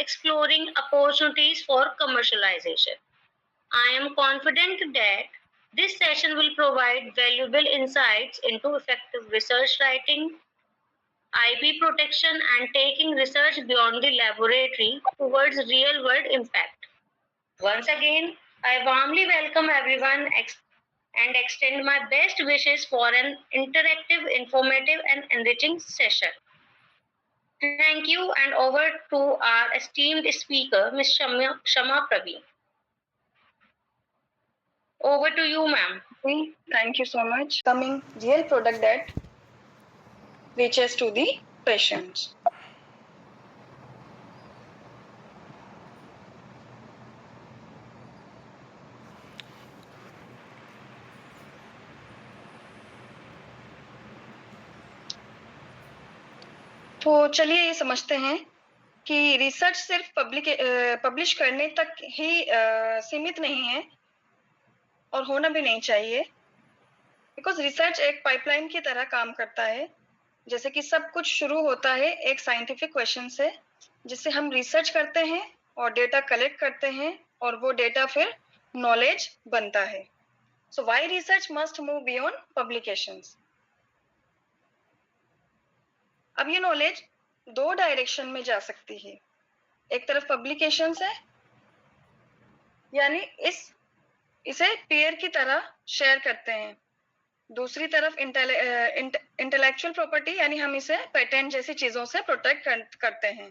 exploring opportunities for commercialization. I am confident that this session will provide valuable insights into effective research writing, IP protection, and taking research beyond the laboratory towards real world impact. Once again, I warmly welcome everyone and extend my best wishes for an interactive, informative, and enriching session. Thank you, and over to our esteemed speaker, Ms. Shama Praveen. Over to you, ma'am. Thank you so much. Coming real product that reaches to the patients. तो चलिए ये समझते हैं कि research सिर्फ publish करने तक ही सीमित नहीं है और होना भी नहीं चाहिए, बिकॉज रिसर्च एक पाइपलाइन की तरह काम करता है। जैसे कि सब कुछ शुरू होता है एक साइंटिफिक क्वेश्चन से, जिससे हम रिसर्च करते हैं और डेटा कलेक्ट करते हैं और वो डेटा फिर नॉलेज बनता है। So why research must move beyond publications. अब ये नॉलेज दो डायरेक्शन में जा सकती है। एक तरफ पब्लिकेशन है, यानी इसे पीयर की तरह शेयर करते हैं। दूसरी तरफ इंटेलेक्चुअल प्रॉपर्टी, यानी हम इसे पेटेंट जैसी चीजों से प्रोटेक्ट करते हैं।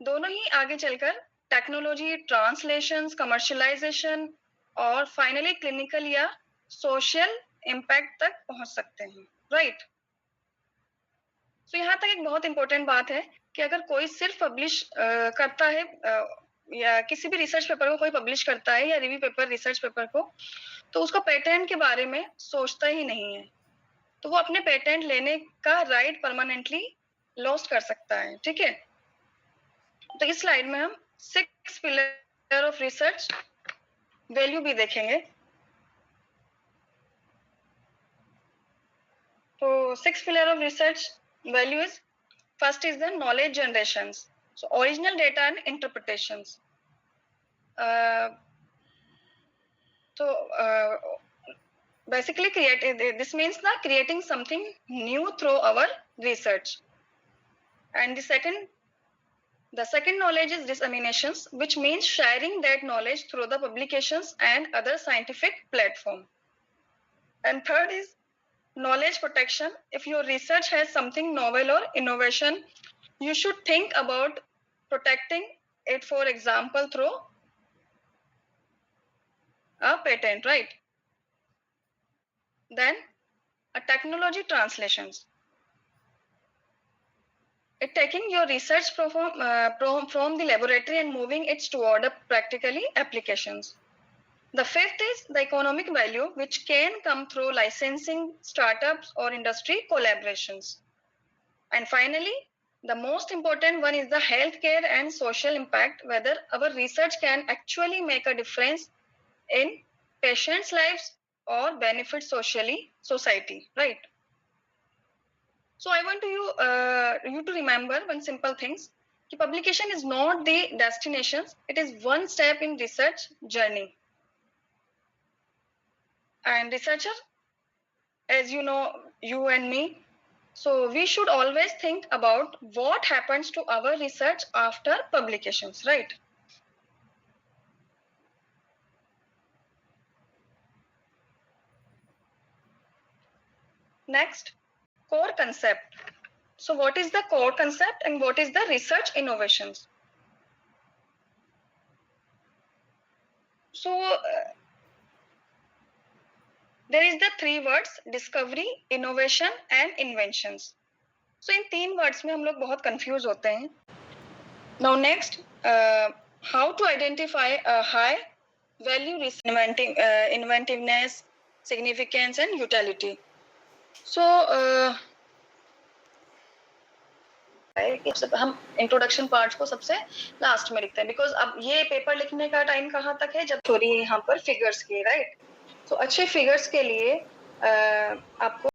दोनों ही आगे चलकर टेक्नोलॉजी, ट्रांसलेशन, कमर्शियलाइजेशन और फाइनली क्लिनिकल या सोशल इम्पैक्ट तक पहुंच सकते हैं, राइट। तो यहाँ तक एक बहुत इंपॉर्टेंट बात है कि अगर कोई सिर्फ पब्लिश करता है या किसी भी रिसर्च पेपर को कोई पब्लिश करता है या रिव्यू पेपर रिसर्च पेपर को, तो उसको पेटेंट के बारे में सोचता ही नहीं है, तो वो अपने पेटेंट लेने का राइट परमानेंटली लॉस्ट कर सकता है, ठीक है। तो इस स्लाइड में हम 6 पिलर ऑफ रिसर्च वैल्यू भी देखेंगे। तो 6 pillar of research value is, first is the knowledge generations, so original data and interpretations. Basically this means creating something new through our research. And the second knowledge is disseminations, which means sharing that knowledge through the publications and other scientific platform. And third is knowledge protection. If your research has something novel or innovation, you should think about protecting it, for example, through a patent, right? Then a technology translations. It taking your research from the laboratory and moving it toward a practically applications. The fifth is the economic value, which can come through licensing, startups, or industry collaborations. And finally, the most important one is the healthcare and social impact, whether our research can actually make a difference in patients' lives or benefit society, right? So I want you to remember one simple things: publication is not the destination; it is one step in research journey. And researcher, as you know, you and me, so we should always think about what happens to our research after publications, right? Next, core concept. So what is the core concept and what is the research innovations? So there is the 3 words: discovery, innovation and inventions. So in 3 words में हम लोग बहुत confuse होते हैं. Now next, how to identify a high value research, inventiveness, significance and utility. So हम introduction part को सबसे last में लिखते हैं, बिकॉज अब ये पेपर लिखने का टाइम कहाँ तक है, जब थोड़ी यहाँ पर फिगर्स की, राइट। तो अच्छे फिगर्स के लिए आपको